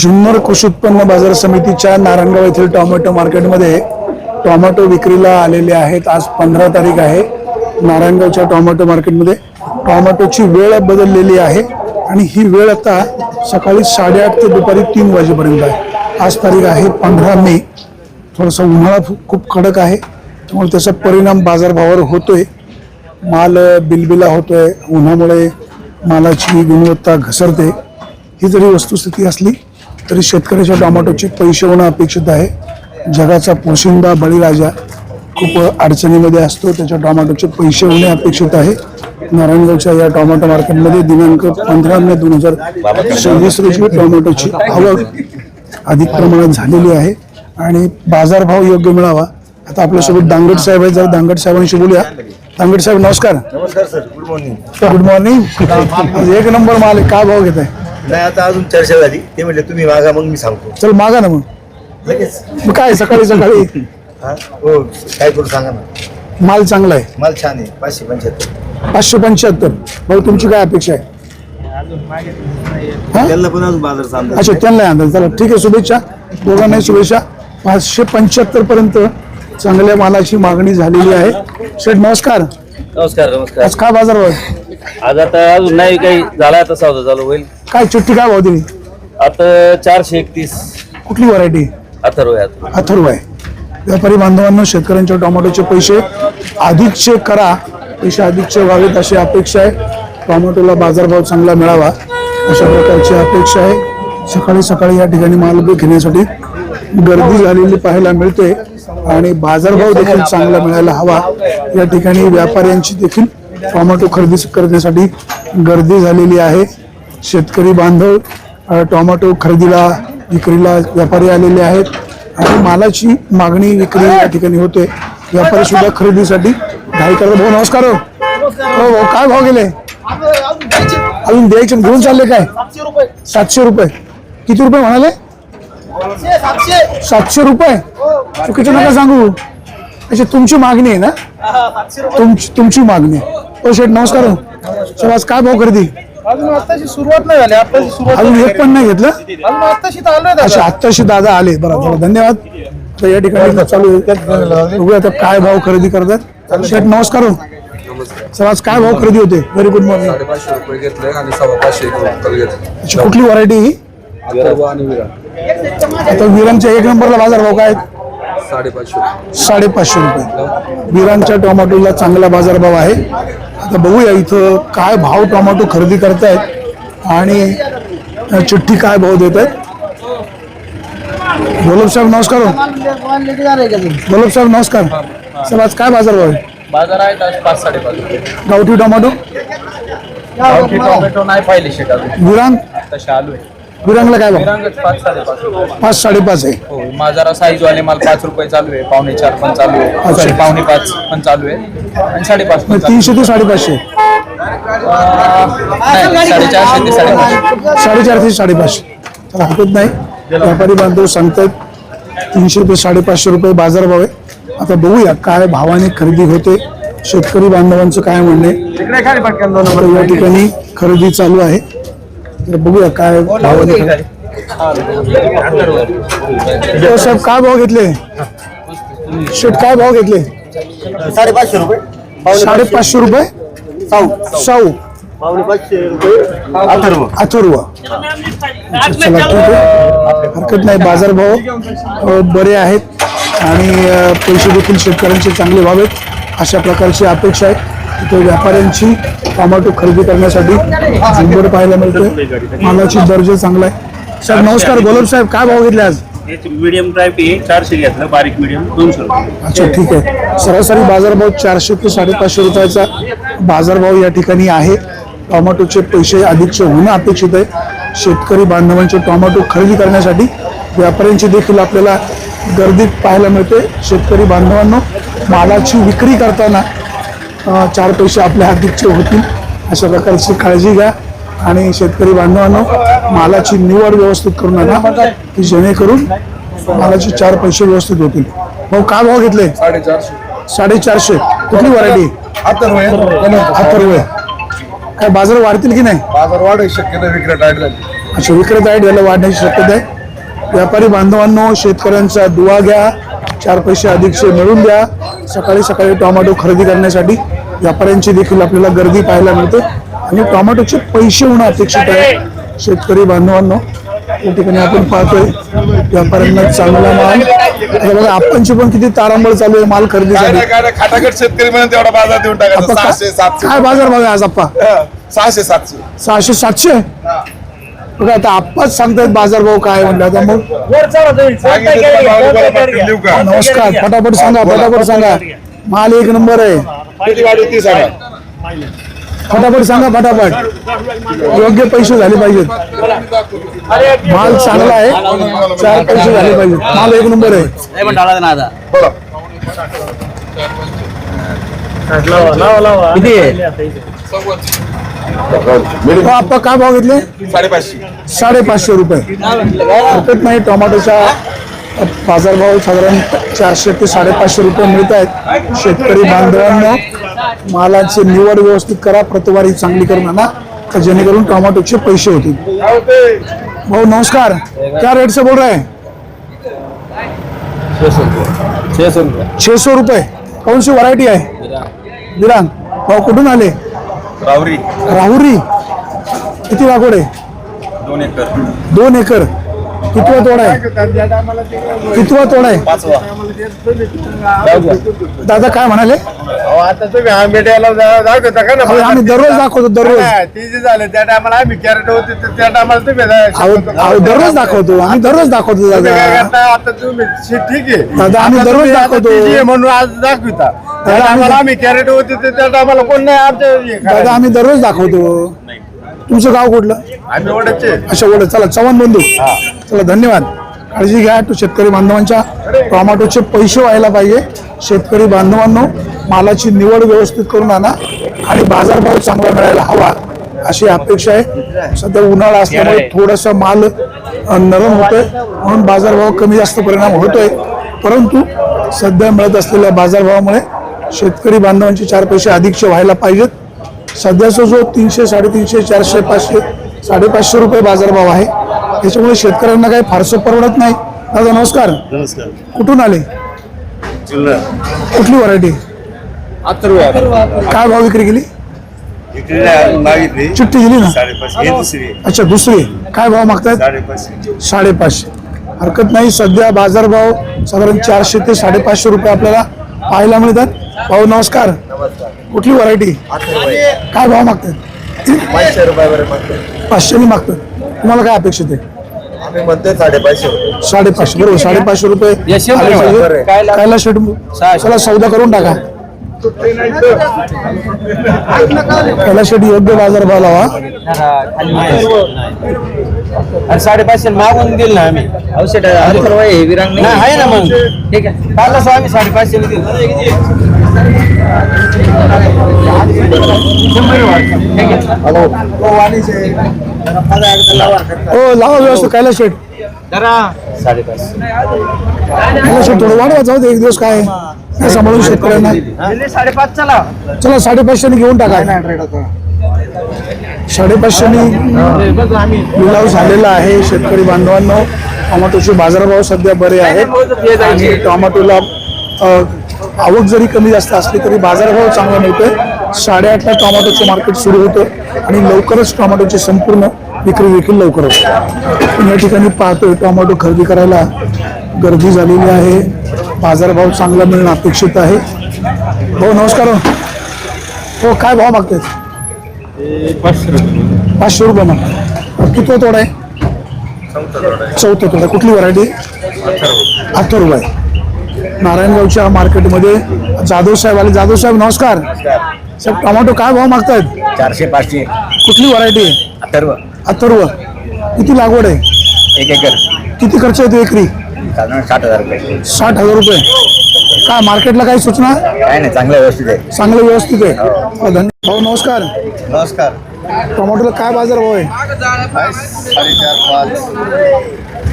जुन्नर कृषी उत्पन्न बाजार समितीच्या नारायणगाव येथील टोमॅटो मार्केटमध्ये टोमॅटो विक्रीला आलेले आहेत। आज 15 तारीख आहे। नारायणगावच्या टोमॅटो मार्केटमध्ये टोमॅटोची वेळ बदललेली आहे आणि ही वेळ आता सकाळी 8:30 ते दुपारी 3 वाजेपर्यंत आहे। आज तारीख आहे 15 मे। थोडासा उन्हाळा खूप कडक आहे, त्यामुळे त्याचा परिणाम बाजारभावावर होतोय। माल बिलबिला होतोय, उन्हामुळे मालाची गुणवत्ता घसरते। ही जरी वस्तुस्थिती असली तरी शेतकऱ्याच्या टोमॅटोचे पैसे होणं अपेक्षित आहे। जगाचा पोशिंदा बळीराजा खूप अडचणीमध्ये असतो, त्याच्या टोमॅटोचे पैसे होणे अपेक्षित आहे। नारायणगावच्या या टोमॅटो मार्केटमध्ये दिनांक 15 मे 2026 रोजी टोमॅटोची आवक अधिक प्रमाणात झालेली आहे आणि बाजारभाव योग्य मिळावा। आता आपल्यासोबत दांगट साहेब आहेत, जर दांगट साहेबांशी बोलूया। दांगट साहेब नमस्कार। नमस्कार sir, good morning. Good morning. आज एक नंबर माल आहे, काय भाव घेत आहे? नाही, आता अजून चर्चा झाली, ते म्हणजे तुम्ही मागा मग मी सांगतो। चल मागा ना मग लगेच मग काय सकाळी सकाळी हा हो, काय करू सांगा ना। माल चांगला आहे, माल छान आहे। 575 575। भाऊ तुमची काय अपेक्षा आहे? हा? त्याला पण अजून बाजार चालला। अच्छा, त्यांना अंदाज। चला ठीक आहे, शुभेच्छा दोघांनाही शुभेच्छा। 575 पर्यंत चांगल्या मालाची मागणी झालेली आहे। शेठ नमस्कार। नमस्कार नमस्कार। आज काय बाजार भाव आहे? आज आता अजून नाही काही झाला, आता सौदा चालू होईल। काय चिठ्ठी काय भाव दिली? आता 431 कुठली व्हरायटी? अथर्व आहे आता। अथर्व आहे। व्यापारी बांधवांना शेतकऱ्यांच्या टोमॅटोचे पैसे अधिकचे करा, पैसे अधिकचे व्हावेत अशी अपेक्षा आहे। टोमॅटोला बाजारभाव चांगला मिळावा अशा प्रकारची अपेक्षा आहे। सकाळी सकाळी या ठिकाणी माल घेण्यासाठी गर्दी झालेली पाहायला मिळते आणि बाजारभाव देखील चांगला मिळायला हवा। या ठिकाणी व्यापाऱ्यांची देखील टोमॅटो खरेदी करण्यासाठी गर्दी झालेली आहे। शेतकरी बांधव टोमॅटो खरेदीला विक्रीला व्यापारी आलेले आहेत आणि मालाची मागणी विक्री या ठिकाणी होते। व्यापारी सुद्धा खरेदीसाठी घाई करतात। भाऊ नमस्कार। हो भाऊ, काय भाव गेले? अजून द्यायचे, घेऊन चालले काय? 700 रुपये। किती रुपये म्हणाले? 700 रुपये। चुकीचं नका सांगू। अच्छा, तुमची मागणी आहे ना? तुमची मागणी आहे। ओ शेठ नमस्कार। सर आज काय भाव खरेदी? अजून आत्ताशी सुरुवात नाही झाली, आत्ताशी सुरुवात अजून एक पण नाही घेतलं? अजून आत्ताशी तर आलोय दादा. अच्छा, आत्ताशी दादा आले। बरं, धन्यवाद। तर या ठिकाणी चालू आहे, बघूया आता काय भाव खरेदी करतात। शेठ नमस्कार। सर आज काय भाव खरेदी होते? Very good morning. 550 रुपये घेतले आणि 550 घेतले। अच्छा, कुठली व्हरायटी ही? आणि विरा आता विरांच्या एक नंबरला बाजार भाव काय? 550 550 रुपये। विरांच्या टोमॅटोला चांगला बाजारभाव आहे। आता बघूया इथं काय भाव टोमॅटो खरेदी करतायत आणि चिठ्ठी काय भाव देत आहेत। गोलब साहेब नमस्कार। गोलब साहेब नमस्कार। सर आज काय बाजार भाव आहे? बाजार आहे 5-5.5 रुपये। गावठी टोमॅटो? गावठी टोमॅटो नाही पाहिले शेट अजून, विरांग? तसे आलोय। विरांगला काय भाव? विरांगच 5-5.5 रुपये। 5-5.5 आहे। हो, माझा साईज वाले माल 5 रुपये चालू आहे, 4.25 पण चालू आहे, अच्छा. 4.25 पण चालू आहे आणि 5.5 पण मग चालू 300 ते 550? आहे। नाही, 450 ते 550। 450 ते 550 तर हरकत नाही। व्यापारी बांधव सांगतात 300 ते 550 रुपये बाजारभाव आहे। आता बघूया काय भावाने खरेदी होते, शेतकरी बांधवांचं काय म्हणणं आहे। या ठिकाणी खरेदी चालू आहे, तर बघूया काय भावाने साहेब काय भाव घेतले? शेट काय भाव घेतले? 550 रुपये। 550 रुपये साऊ। 550 रुपये अथर्व। अथर्व। चला ठीक आहे, हरकत नाही। बाजारभाव बरे आहेत आणि पैसे देखील शेतकऱ्यांचे चांगले व्हावेत अशा प्रकारची अपेक्षा आहे। इथे व्यापाऱ्यांची टोमॅटो खरेदी करण्यासाठी झुंबड पाहायला मिळते। मालाची दर्जा चांगला आहे। साहेब नमस्कार। गोलब साहेब काय भाव घेतले आज? मीडियम टाईप आहे 400 घेतलं, बारीक मीडियम 200 रुपये। अच्छा ठीक आहे। सरासरी बाजारभाव 400 ते 550 रुपयाचा बाजारभाव या ठिकाणी आहे। टोमॅटोचे पैसे अधिकचे होणं अपेक्षित आहे। शेतकरी बांधवांचे टोमॅटो खरेदी करण्यासाठी व्यापाऱ्यांची देखील आपल्याला गर्दी पाहायला मिळते। शेतकरी बांधवांनो, मालाची विक्री करताना 4 पैसे आपल्या अधिकचे होतील अशा प्रकारची काळजी घ्या आणि शेतकरी बांधवांनो मालाची निवड व्यवस्थित करून आणा की जेणेकरून मालाचे 4 पैसे व्यवस्थित होतील। भाऊ काय भाव घेतले? 450। कुठली व्हरायटी? अथर्व। काय बाजार वाढतील की नाही? बाजार वाढ शक्यता विक्री टाळली. अच्छा, विक्रेता आहेत, याला वाढण्याची शक्यता आहे. व्यापारी बांधवांनो, शेतकऱ्यांचा दुवा घ्या, 4 पैसे अधिकचे मिळून द्या. सकाळी सकाळी टोमॅटो खरेदी करण्यासाठी व्यापाऱ्यांची देखील आपल्याला गर्दी पाहायला मिळते आणि टोमॅटोचे पैसे होणं अपेक्षित आहे. शेतकरी बांधवांनो, या ठिकाणी आपण पाहतोय व्यापाऱ्यांना चांगला माल. आता बघा आपणची पण किती तारांबळ चालू आहे माल खरेदीसाठी. खाटाकट शेतकरी म्हणून तेवढा बाजार देऊन टाकायचा. आप्पा, 600-700 काय बाजार भाव आहे आज आप्पा? 600-700. 600-700. बघा आता आप्पाच सांगतायत बाजार भाव काय म्हणलं. आता मग देऊ का? नमस्कार, फटाफट सांगा, फटाफट सांगा. माल एक नंबर आहे. किती वाढू ती सांगा. फटाफट सांगा, फटाफट. योग्य पैसे झाले पाहिजेत. माल चांगला आहे, 4 पैसे झाले पाहिजेत. माल एक नंबर आहे. बोला. हो, आप्पा काय भाव घेतले? 550. 550 रुपये. हरकत नाही. टोमॅटोचा बाजारभाव साधारण 400 ते 550 रुपये मिळत आहेत. शेतकरी बांधवांनो, मालाची निवड व्यवस्थित करा, प्रतवारी चांगली करून आणा, तर जेणेकरून टोमॅटोचे पैसे होतील. भाऊ नमस्कार, क्या रेट से बोल रहे हैं? 600 रुपये. कौन सी व्हरायटी आहे? विरांग. भाऊ कुठून आले? राहुरी. राहुरी. किती लागवड आहे? 2 एकर. 2 एकर. कितवा तोडा आहे? कितवा तोडा आहे? 5वा. दादा काय म्हणाले? आता तुम्ही आंबे द्यायला दाखवता का अहो, आम्ही दररोज दाखवतो, दररोज. ती जे झालं त्या टायमाला आम्ही कॅरेट होते त्या टायमाला तुम्ही अहो, दररोज दाखवतो आम्ही, दररोज दाखवतो दादा. आता तुम्ही ठीक आहे दादा, आम्ही आता दररोज तुम्ही आता दाखवतो. ती जी आहे म्हणून आज दाखविता त्या टायमाला आम्ही कॅरेट होते त्या टायमाला कोण नाही आमच्या हे दादा करायचं. आम्ही दररोज दाखवतो. तुमचं गाव कुठलं? आम्ही ओढायचे अच्छा, ओढ. चला, चव्हाण बंधू. चला, धन्यवाद. काळजी घ्या. तो शेतकरी बांधवांच्या टोमॅटोचे पैसे व्हायला पाहिजे. शेतकरी बांधवांनो, मालाची निवड व्यवस्थित करून आणा आणि बाजारभाव चांगला मिळायला हवा अशी अपेक्षा आहे. सध्या उन्हाळा असल्यामुळे थोडासा माल नरम होतोय, म्हणून बाजारभाव कमी जास्त परिणाम होतोय. परंतु सध्या मिळत असलेल्या बाजारभावामुळे शेतकरी बांधवांचे 4 पैसे अधिकचे व्हायला पाहिजेत. सध्याचा जो 300, 350, 400, 500, 550 रुपये बाजारभाव आहे, त्याच्यामुळे शेतकऱ्यांना काही फारसं परवडत नाही. दादा नमस्कार. नमस्कार. कुठून आले? जुन्नर. कुठली व्हरायटी? काय भाव विक्री केली? विक्रीला मागितली चिठ्ठी दिली ना? 550. ही दुसरी. अच्छा, दुसरी. काय भाव मागतायत? 550. 550. हरकत नाही. सध्या बाजारभाव साधारण 400 ते 550 रुपये आपल्याला पाहायला मिळतात. भाऊ नमस्कार. कुठली व्हरायटी? काय भाव मागतात? 500 रुपयावर मागतो. 500 मागतात. तुम्हाला काय अपेक्षित आहे? आम्ही म्हणतोय 550. 550. बरोबर, 550 रुपये आले पाहिजे. कायला शेट. चला, सौदा करून टाका. त्याला शेट योग्य बाजार भाव लावा. 550 मागून दिल ना आम्ही. औषध विरांग आहे ना, मग ठीक आहे. काल आम्ही 550 दिल. हो, लावा व्यवस्थित. कायला शेट. 550. कायला शेट थोडं वाढवा. जाऊ दे, एक दिवस काय सांभाळून शेतकऱ्यांना. 5.5 चला. चला, 550 घेऊन टाका. 550 लिलाव झालेला आहे. शेतकरी बांधवांनो, टोमॅटोचे बाजारभाव सध्या बरे आहेत आणि टोमॅटोला आवक जरी कमी जास्त असली तरी बाजारभाव चांगला मिळतोय. 8:30ला टोमॅटोचं मार्केट सुरू होतं आणि लवकरच टोमॅटोची संपूर्ण विक्री देखील लवकर होते. आपण या ठिकाणी पाहतोय टोमॅटो खरेदी करायला गर्दी झालेली आहे. बाजारभाव चांगला मिळणं अपेक्षित आहे. हो नमस्कार. हो, काय भाव मागतात? 500 रुपये मागतात. किती तोडा आहे? 4था तोडा. कुठली व्हरायटी? अथर्व आहे. नारायणगावच्या मार्केटमध्ये जाधव साहेब आले. जाधव साहेब नमस्कार. साहेब, टोमॅटो काय भाव मागतायत? 400-500. कुठली व्हरायटी? अथर्व. अथर्व. किती लागवड आहे? 1 एकर. किती खर्च येतो एकरी? साधारण 60,000 रुपये. 60,000 रुपये. काय मार्केटला काही सूचना? काय नाही, चांगलं व्यवस्थित आहे. चांगलं व्यवस्थित आहे. धन्यवाद. भाऊ नमस्कार. नमस्कार. टोमॅटोला काय बाजार भाव आहे? 4.5-5.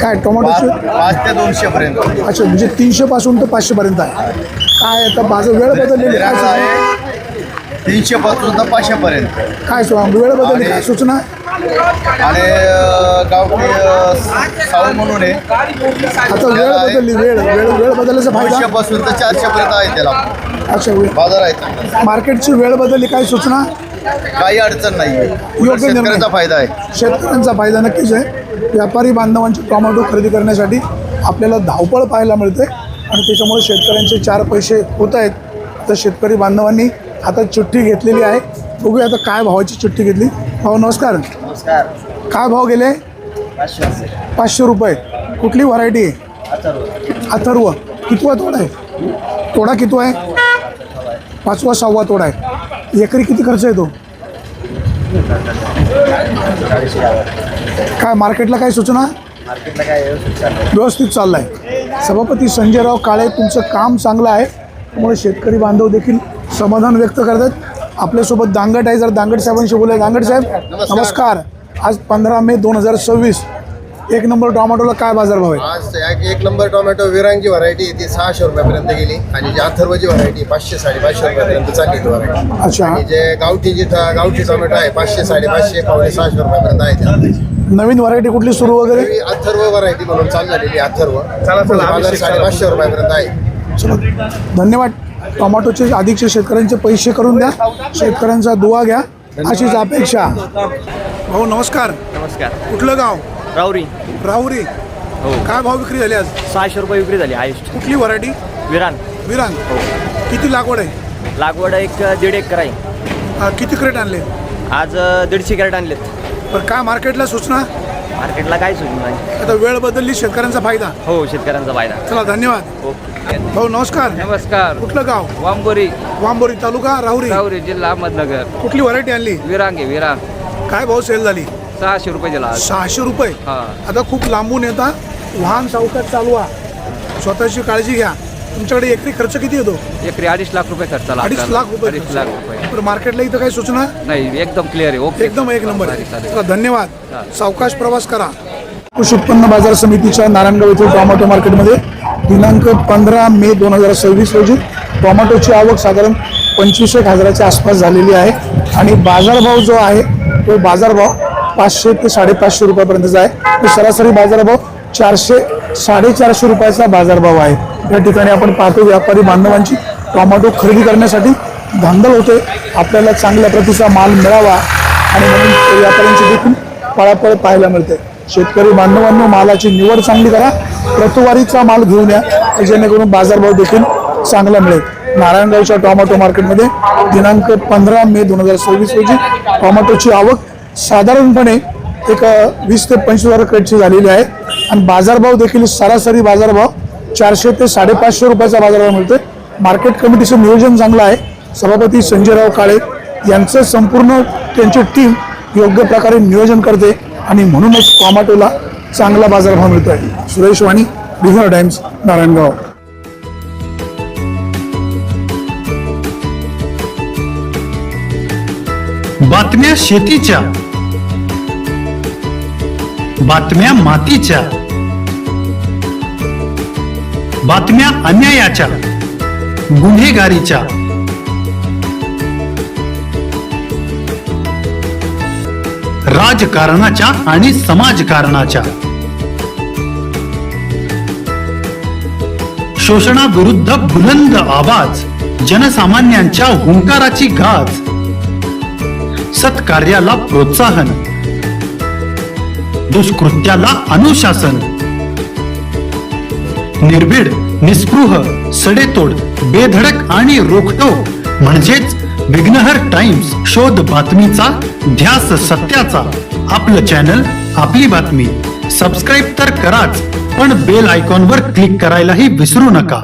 काय टोमॅटोचे? 5 ते 200 पर्यंत. अच्छा, म्हणजे 300 पासून तर 500 पर्यंत आहे. काय आता बाजार वेळ बदललेली आहे. 300 पासून तर 500 पर्यंत. काय वेळ बदलली काय सूचना? आणि गावठी साऊ म्हणून आहे, आता वेळ बदलली, वेळ वेळ वेळ बदलल्याचा 200 फायदा. पासून तर 400 पर्यंत आहे त्याला अच्छा, वेळ बाजार आहे. मार्केटची वेळ बदलली, काय सूचना? काही अडचण नाही, योग्य निर्णय. शेतकऱ्याचा फायदा आहे. शेतकऱ्यांचा फायदा नक्कीच आहे. व्यापारी बांधवांची टोमॅटो खरेदी करण्यासाठी आपल्याला धावपळ पाहायला मिळते आणि त्याच्यामुळे शेतकऱ्यांचे 4 पैसे होत आहेत. तर शेतकरी बांधवांनी आता चिठ्ठी घेतलेली आहे. बघूया आता काय भावाची चिठ्ठी घेतली. भाऊ नमस्कार. नमस्कार. काय भाव गेले? 500 रुपये. कुठली व्हरायटी आहे? अथर्व. कितवा तोडा आहे? तोडा कितवा आहे? 5वा 6वा तोडा आहे. एकरी किती खर्च येतो? काय मार्केटला काय सूचना? मार्केटला काय व्यवस्थित चाललं आहे. सभापती संजयराव काळे, तुमचं काम चांगलं आहे, त्यामुळे शेतकरी बांधव देखील समाधान व्यक्त करतात. आपल्यासोबत दांगट आहे, जर दांगट साहेबांशी बोलूया. दांगट साहेब नमस्कार. आज 15 मे 2026. 1 नंबर टोमॅटोला काय बाजारभाव आहे? आज एक नंबर टोमॅटो विरांगची व्हरायटी ती 600 रुपयापर्यंत गेली आणि जी अथर्वची व्हरायटी 500 साडेपाचशे रुपयापर्यंत चालली ती व्हरायटी. अच्छा. आणि जे गावठी टोमॅटो आहे 500 साडेपाचशे पावणे 600 रुपयापर्यंत आहे. नवीन व्हरायटी कुठली सुरू वगैरे? ती अथर्व व्हरायटी म्हणून चालू झालेली अथर्व. बाजार 550 रुपयापर्यंत आहे. चला, धन्यवाद. टोमॅटोचे अधिकचे शेतकऱ्यांचे पैसे करून द्या, शेतकऱ्यांचा दुवा घ्या, अशीच अपेक्षा. भाऊ नमस्कार. नमस्कार. कुठलं गाव? राऊरी. राहुरी. काय भाव विक्री झाली आज? 600 रुपये विक्री झाली हायस्ट. कुठली व्हरायटी? विरान. विरांग. किती लागवड आहे? लागवड 1.5 एकर आहे. किती क्रेट आणले? आज 150 कॅरेट आणलेत. पण काय मार्केटला सूचना? मार्केटला काय सुरू नाही. आता वेळ बदलली, शेतकऱ्यांचा फायदा. हो, शेतकऱ्यांचा फायदा. चला, धन्यवाद. ओके. भाऊ नमस्कार. नमस्कार. कुठलं गाव? वांबोरी. वांबोरी तालुका राहुरी. राऊरी जिल्हा अहमदनगर. कुठली व्हरायटी आणली? विरांग आहे. विरांग. काय भाव सेल झाली? 600 रुपये दिला आज. 600 रुपये. हा. आता खूप लांबून येता, वाहन सावकाश चालवा, स्वतःची काळजी घ्या. तुमच्याकडे एकरी खर्च किती येतो? एकरी 2.5 लाख रुपये खर्च आला. 2.5 लाख रुपये. 2.5 लाख रुपये. तर मार्केटला इथं काही सूचना नाही, एकदम क्लिअर आहे. ओके, एकदम 1 नंबर आहे. चालेल. चला, धन्यवाद. सावकाश प्रवास करा. कृषी उत्पन्न बाजार समितीच्या नारायणगाव येथील टोमॅटो मार्केटमध्ये दिनांक 15 मे 2026 रोजी टोमॅटोची आवक साधारण 25,000च्या आसपास झालेली आहे आणि बाजारभाव जो आहे तो बाजारभाव 500 ते 550 रुपयापर्यंतचा आहे. तो सरासरी बाजारभाव 400 साडेचारशे रुपयाचा बाजारभाव आहे. या ठिकाणी आपण पाहतो व्यापारी बांधवांची टोमॅटो खरेदी करण्यासाठी धांदल होते. आपल्याला चांगल्या प्रतीचा माल मिळावा आणि म्हणून व्यापाऱ्यांची देखील पळापळ पाहायला मिळते. शेतकरी बांधवांनो, मालाची निवड चांगली करा, प्रतवारीचा माल घेऊन या जेणेकरून बाजारभाव देखील चांगला मिळेल. नारायणगावच्या टोमॅटो मार्केटमध्ये दिनांक 15 मे 2026 रोजी टोमॅटोची आवक साधारणपणे एक 20 ते 25,000 क्रेटची झालेली आहे आणि बाजारभाव देखील सरासरी बाजारभाव 400 ते 550 रुपयाचा बाजारभाव मिळतोय. मार्केट कमिटीचं नियोजन चांगलं आहे. सभापती संजयराव काळे यांचं संपूर्ण त्यांची टीम योग्य प्रकारे नियोजन करते आणि म्हणूनच टोमॅटोला चांगला बाजारभाव मिळतो आहे. सुरेश वाणी, बिहार टाइम्स, नारायणगाव. बातम्या शेतीच्या, बातम्या मातीच्या, बातम्या अन्यायाच्या, गुन्हेगारीच्या, राजकारणाच्या आणि समाजकारणाच्या, शोषणाविरुद्ध बुलंद आवाज, जनसामान्यांच्या हुंकाराची गाज, सत्कार्याला प्रोत्साहन, दुष्कृत्याला अनुशासन, निर्भीड, निस्पृह, सडेतोड, बेधडक आणि रोखटोक म्हणजेच विघ्नहर टाइम्स. शोध बातमीचा, ध्यास सत्याचा. आपलं चॅनल, आपली बातमी. सबस्क्राईब तर कराच, पण बेल आयकॉनवर क्लिक करायलाही विसरू नका.